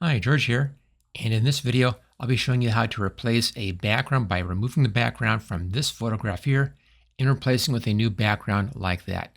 Hi, George here, and in this video, I'll be showing you how to replace a background by removing the background from this photograph here and replacing with a new background like that.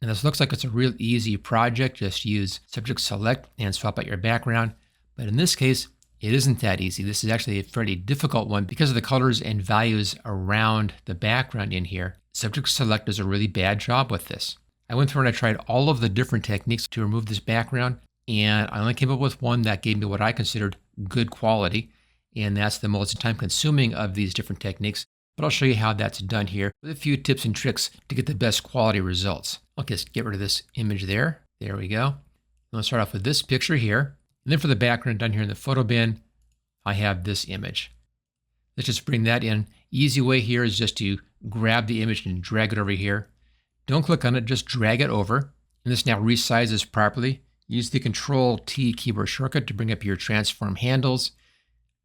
And this looks like it's a real easy project. Just use Subject Select and swap out your background. But in this case, it isn't that easy. This is actually a fairly difficult one because of the colors and values around the background in here. Subject Select does a really bad job with this. I went through and I tried all of the different techniques to remove this background, and I only came up with one that gave me what I considered good quality, and that's the most time consuming of these different techniques. But I'll show you how that's done here with a few tips and tricks to get the best quality results. Okay, let's get rid of this image there. There we go. Let's start off with this picture here. And then for the background down here in the photo bin, I have this image. Let's just bring that in. Easy way here is just to grab the image and drag it over here. Don't click on it, just drag it over. And this now resizes properly. Use the Control-T keyboard shortcut to bring up your transform handles.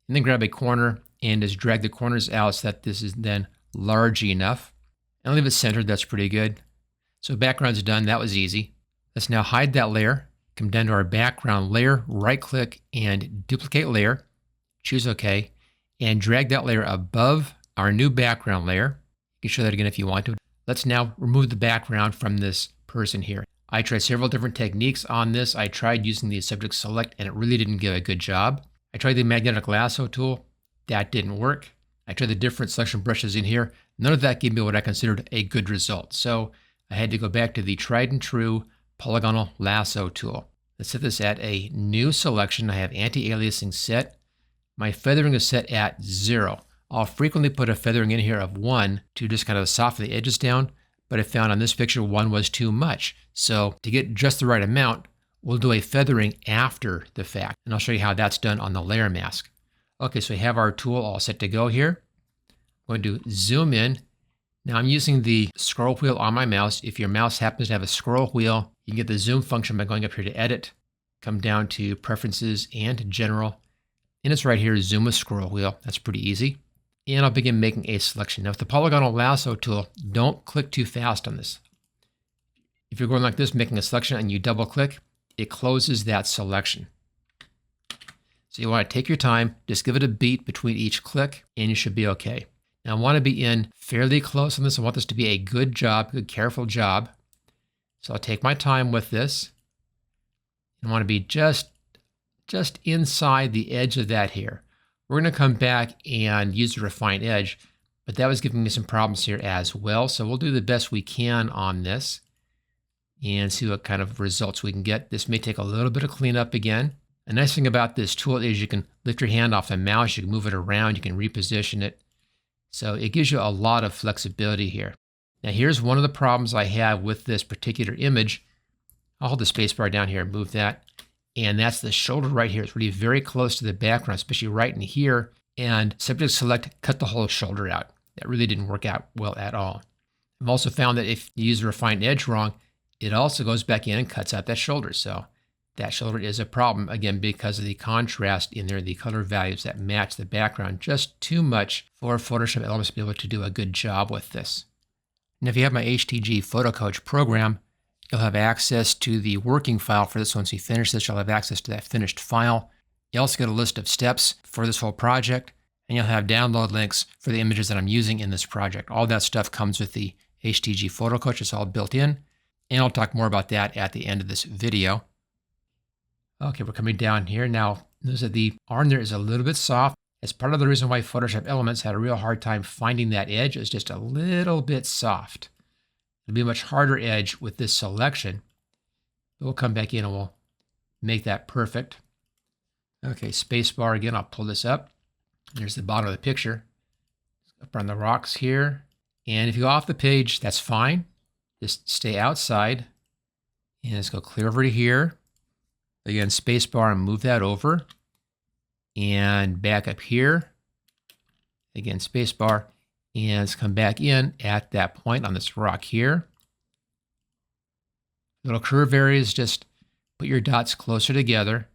And then grab a corner and just drag the corners out so that this is then large enough. And leave it centered, that's pretty good. So background's done, that was easy. Let's now hide that layer. Come down to our background layer, right click and duplicate layer. Choose OK. And drag that layer above our new background layer. You can show that again if you want to. Let's now remove the background from this person here. I tried several different techniques on this. I tried using the Subject Select and it really didn't give a good job. I tried the magnetic lasso tool. That didn't work. I tried the different selection brushes in here. None of that gave me what I considered a good result. So I had to go back to the tried and true polygonal lasso tool. Let's set this at a new selection. I have anti-aliasing set. My feathering is set at 0. I'll frequently put a feathering in here of 1 to just kind of soften the edges down, but I found on this picture 1 was too much. So to get just the right amount, we'll do a feathering after the fact, and I'll show you how that's done on the layer mask. Okay, so we have our tool all set to go here. I'm going to zoom in. Now I'm using the scroll wheel on my mouse. If your mouse happens to have a scroll wheel, you can get the zoom function by going up here to Edit, come down to Preferences and General, and it's right here, Zoom with Scroll Wheel. That's pretty easy. And I'll begin making a selection. Now with the polygonal lasso tool, don't click too fast on this. If you're going like this, making a selection, and you double click, it closes that selection. So you want to take your time, just give it a beat between each click, and you should be okay. Now I want to be in fairly close on this. I want this to be a good job, good careful job. So I'll take my time with this. I want to be just inside the edge of that here. We're going to come back and use the refine edge, but that was giving me some problems here as well. So we'll do the best we can on this and see what kind of results we can get. This may take a little bit of cleanup again. A nice thing about this tool is you can lift your hand off the mouse, you can move it around, you can reposition it. So it gives you a lot of flexibility here. Now here's one of the problems I have with this particular image. I'll hold the spacebar down here and move that. And that's the shoulder right here. It's really very close to the background, especially right in here. And Subject Select cut the whole shoulder out. That really didn't work out well at all. I've also found that if you use the refined edge wrong, it also goes back in and cuts out that shoulder. So that shoulder is a problem, again, because of the contrast in there, the color values that match the background just too much for Photoshop Elements to be able to do a good job with this. And if you have my HTG Photo Coach program, you'll have access to the working file for this. Once you finish this, you'll have access to that finished file. You also get a list of steps for this whole project, and you'll have download links for the images that I'm using in this project. All that stuff comes with the HTG Photo Coach. It's all built in, and I'll talk more about that at the end of this video. Okay, we're coming down here. Now, notice that the arm there is a little bit soft. It's part of the reason why Photoshop Elements had a real hard time finding that edge. It's just a little bit soft. It'll be a much harder edge with this selection. But we'll come back in and we'll make that perfect. Okay, spacebar again, I'll pull this up. There's the bottom of the picture. Up on the rocks here. And if you go off the page, that's fine. Just stay outside. And let's go clear over to here. Again, spacebar and move that over. And back up here. Again, spacebar. And let's come back in at that point on this rock here. Little curve areas, just put your dots closer together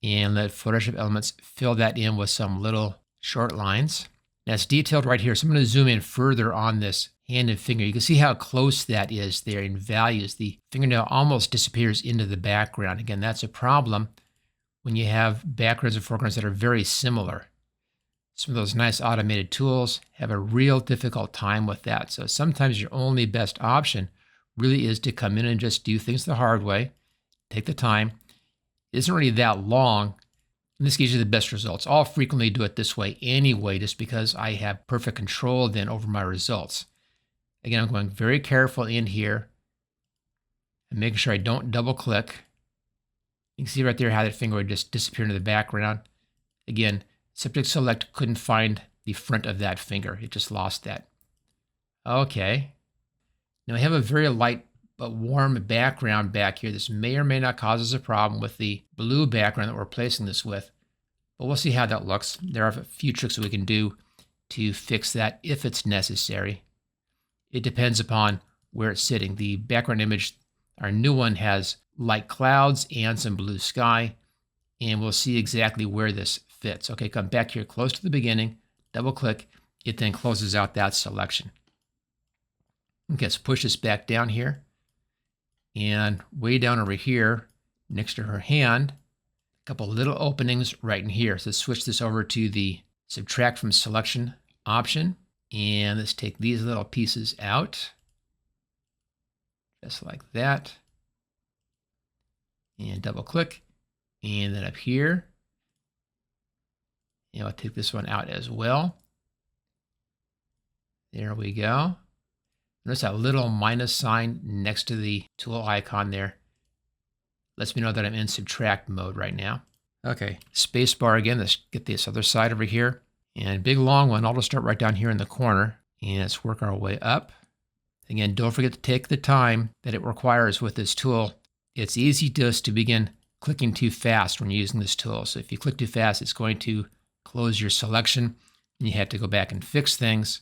and let Photoshop Elements fill that in with some little short lines. That's detailed right here. So I'm going to zoom in further on this hand and finger. You can see how close that is there in values. The fingernail almost disappears into the background. Again, that's a problem when you have backgrounds and foregrounds that are very similar. Some of those nice automated tools have a real difficult time with that. So sometimes your only best option really is to come in and just do things the hard way, take the time. It isn't really that long, and this gives you the best results. I'll frequently do it this way anyway, just because I have perfect control then over my results. Again, I'm going very careful in here and making sure I don't double click. You can see right there how that finger would just disappear into the background. Again, Subject Select couldn't find the front of that finger. It just lost that. Okay. Now I have a very light but warm background back here. This may or may not cause us a problem with the blue background that we're replacing this with, but we'll see how that looks. There are a few tricks that we can do to fix that if it's necessary. It depends upon where it's sitting. The background image, our new one, has light clouds and some blue sky, and we'll see exactly where this fits. Okay, come back here close to the beginning, double click, it then closes out that selection. Okay, let's push this back down here, and way down over here next to her hand, a couple little openings right in here. So let's switch this over to the subtract from selection option, and let's take these little pieces out, just like that, and double click, and then up here, and I'll take this one out as well. There we go. Notice that little minus sign next to the tool icon there. Lets me know that I'm in subtract mode right now. Okay, space bar again. Let's get this other side over here. And big long one, I'll just start right down here in the corner. And let's work our way up. Again, don't forget to take the time that it requires with this tool. It's easy just to begin clicking too fast when you're using this tool. So if you click too fast, it's going to close your selection and you have to go back and fix things.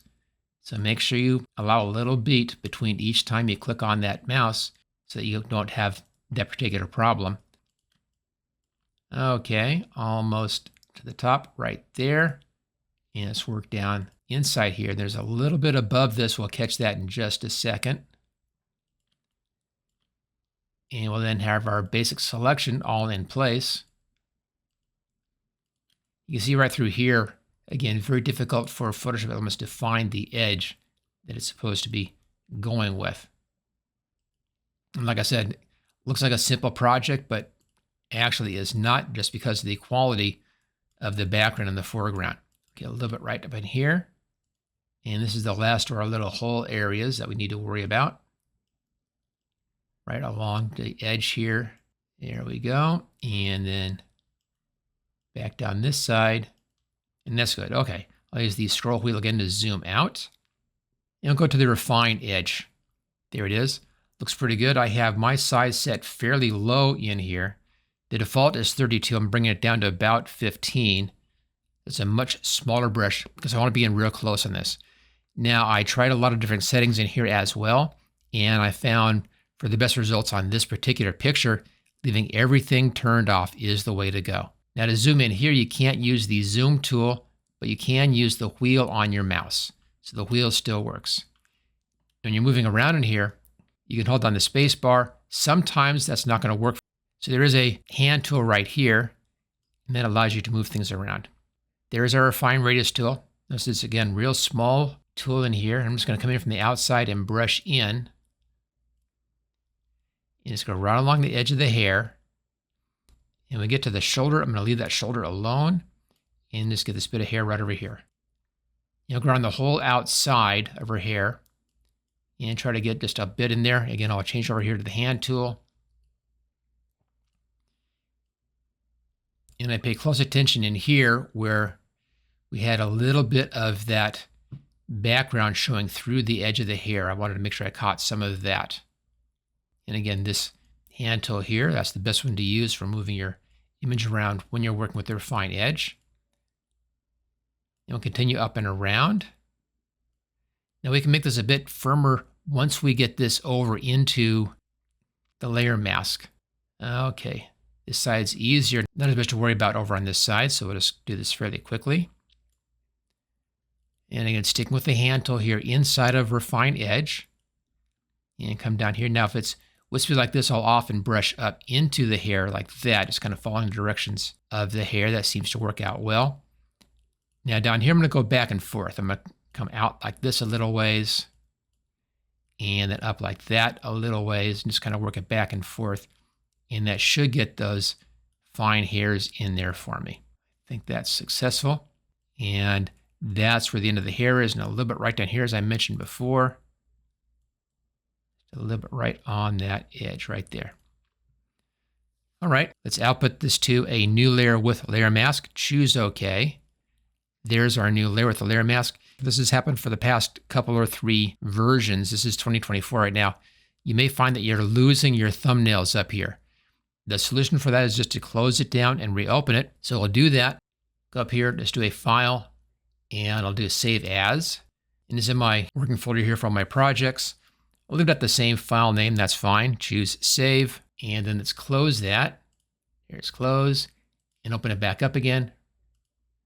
So make sure you allow a little beat between each time you click on that mouse so that you don't have that particular problem. Okay, almost to the top right there. And let's work down inside here. There's a little bit above this. We'll catch that in just a second. And we'll then have our basic selection all in place. You can see right through here, again, very difficult for Photoshop Elements to find the edge that it's supposed to be going with. And like I said, looks like a simple project, but actually is not, just because of the quality of the background and the foreground. Okay, a little bit right up in here. And this is the last of our little hole areas that we need to worry about. Right along the edge here. There we go. And then back down this side. And that's good. Okay, I'll use the scroll wheel again to zoom out. And I'll go to the refine edge. There it is. Looks pretty good. I have my size set fairly low in here. The default is 32. I'm bringing it down to about 15. It's a much smaller brush because I want to be in real close on this. Now, I tried a lot of different settings in here as well, and I found for the best results on this particular picture, leaving everything turned off is the way to go. Now, to zoom in here, you can't use the zoom tool, but you can use the wheel on your mouse. So the wheel still works. When you're moving around in here, you can hold down the space bar. Sometimes that's not going to work. So there is a hand tool right here, and that allows you to move things around. There's our refine radius tool. This is, again, real small tool in here. I'm just going to come in from the outside and brush in. And just go right along the edge of the hair. And when we get to the shoulder, I'm going to leave that shoulder alone and just get this bit of hair right over here. You know, go around the whole outside of her hair and try to get just a bit in there. Again, I'll change over here to the hand tool. And I pay close attention in here where we had a little bit of that background showing through the edge of the hair. I wanted to make sure I caught some of that. And again, this hand tool here, that's the best one to use for moving your image around when you're working with the refine edge. And we'll continue up and around. Now we can make this a bit firmer once we get this over into the layer mask. Okay, this side's easier. Not as much to worry about over on this side, so we'll just do this fairly quickly. And again, sticking with the hand tool here inside of refine edge. And come down here. Now, if it's Wispy like this, I'll often brush up into the hair like that, just kind of following the directions of the hair. That seems to work out well. Now down here, I'm going to go back and forth. I'm going to come out like this a little ways, and then up like that a little ways, and just kind of work it back and forth. And that should get those fine hairs in there for me. I think that's successful. And that's where the end of the hair is, and a little bit right down here, as I mentioned before. A little bit right on that edge right there. All right, let's output this to a new layer with layer mask. Choose OK. There's our new layer with the layer mask. This has happened for the past couple or 3 versions. This is 2024 right now. You may find that you're losing your thumbnails up here. The solution for that is just to close it down and reopen it. So I'll do that. Go up here, just do a file, and I'll do save as. And it's in my working folder here for all my projects. I'll leave it at the same file name, that's fine. Choose save, and then let's close that. Here's close, and open it back up again.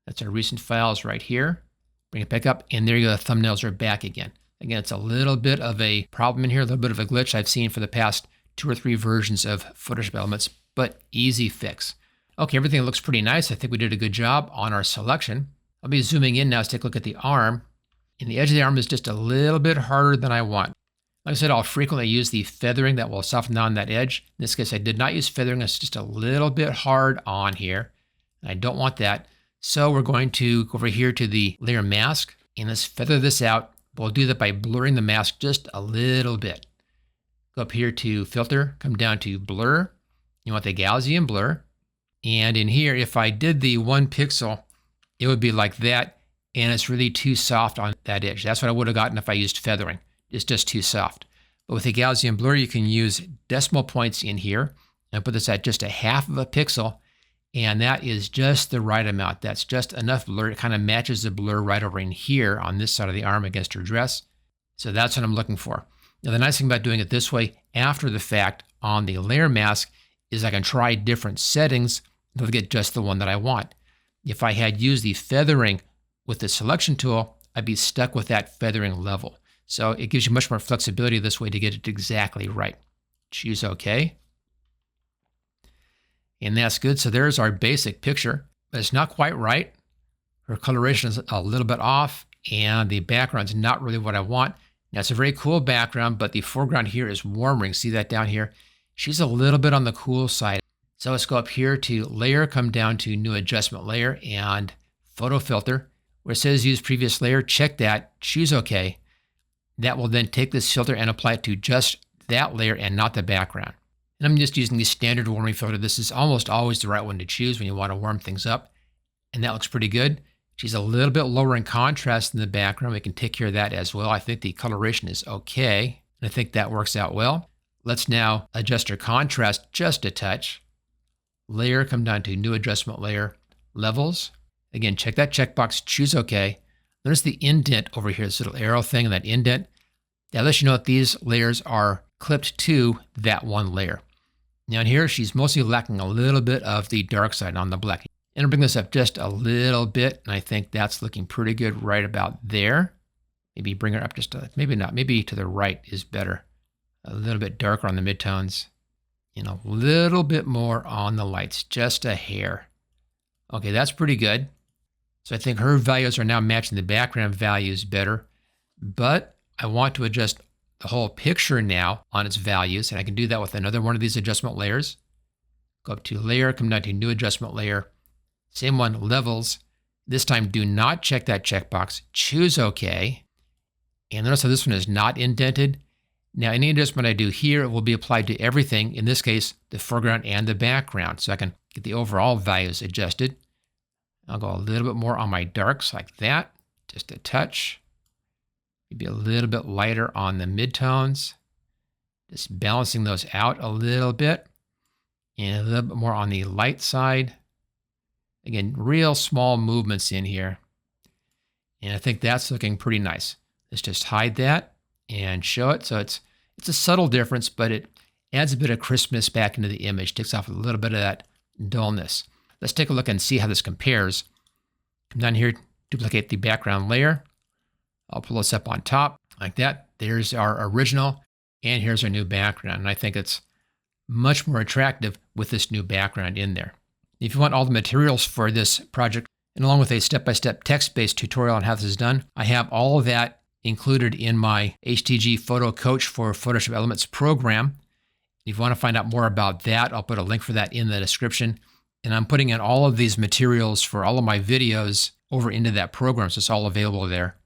That's our recent files right here. Bring it back up, and there you go, the thumbnails are back again. Again, it's a little bit of a problem in here, a little bit of a glitch I've seen for the past 2 or 3 versions of Photoshop Elements, but easy fix. Okay, everything looks pretty nice. I think we did a good job on our selection. I'll be zooming in now to take a look at the arm. And the edge of the arm is just a little bit harder than I want. Like I said, I'll frequently use the feathering that will soften down that edge. In this case, I did not use feathering. It's just a little bit hard on here. And I don't want that. So we're going to go over here to the layer mask, and let's feather this out. We'll do that by blurring the mask just a little bit. Go up here to filter, come down to blur. You want the Gaussian blur. And in here, if I did the 1 pixel, it would be like that. And it's really too soft on that edge. That's what I would have gotten if I used feathering. It's just too soft. But with the Gaussian blur, you can use decimal points in here and put this at just a 1/2 of a pixel. And that is just the right amount. That's just enough blur. It kind of matches the blur right over in here on this side of the arm against her dress. So that's what I'm looking for. Now, the nice thing about doing it this way after the fact on the layer mask is I can try different settings until I get just the one that I want. If I had used the feathering with the selection tool, I'd be stuck with that feathering level. So it gives you much more flexibility this way to get it exactly right. Choose OK. And that's good. So there's our basic picture, but it's not quite right. Her coloration is a little bit off, and the background's not really what I want. Now, it's a very cool background, but the foreground here is warmer. You see that down here? She's a little bit on the cool side. So let's go up here to Layer, come down to New Adjustment Layer, and Photo Filter. Where it says Use Previous Layer, check that, choose OK. That will then take this filter and apply it to just that layer and not the background. And I'm just using the standard warming filter. This is almost always the right one to choose when you want to warm things up. And that looks pretty good. She's a little bit lower in contrast in the background. We can take care of that as well. I think the coloration is okay. And I think that works out well. Let's now adjust her contrast just a touch. Layer, come down to New Adjustment Layer, Levels. Again, check that checkbox, choose OK. Notice the indent over here, this little arrow thing, and that indent. That lets you know that these layers are clipped to that one layer. Now in here, she's mostly lacking a little bit of the dark side on the black. And I'll bring this up just a little bit, and I think that's looking pretty good right about there. Maybe bring her up just a, maybe not, maybe to the right is better. A little bit darker on the midtones, and a little bit more on the lights, just a hair. Okay, that's pretty good. So I think her values are now matching the background values better, but I want to adjust the whole picture now on its values, and I can do that with another one of these adjustment layers. Go up to Layer, come down to New Adjustment Layer, same one, Levels. This time, do not check that checkbox, choose OK. And notice how this one is not indented. Now, any adjustment I do here will be applied to everything, in this case, the foreground and the background, so I can get the overall values adjusted. I'll go a little bit more on my darks like that, just a touch. Maybe a little bit lighter on the midtones. Just balancing those out a little bit. And a little bit more on the light side. Again, real small movements in here. And I think that's looking pretty nice. Let's just hide that and show it. So it's a subtle difference, but it adds a bit of crispness back into the image. Takes off a little bit of that dullness. Let's take a look and see how this compares. Come down here, duplicate the background layer. I'll pull this up on top like that. There's our original. And here's our new background. And I think it's much more attractive with this new background in there. If you want all the materials for this project, and along with a step-by-step text-based tutorial on how this is done, I have all of that included in my HTG Photo Coach for Photoshop Elements program. If you want to find out more about that, I'll put a link for that in the description. And I'm putting in all of these materials for all of my videos over into that program, so it's all available there.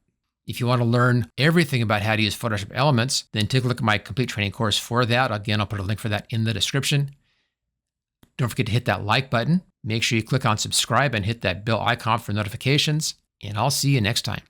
If you want to learn everything about how to use Photoshop Elements, then take a look at my complete training course for that. Again, I'll put a link for that in the description. Don't forget to hit that like button. Make sure you click on subscribe and hit that bell icon for notifications. And I'll see you next time.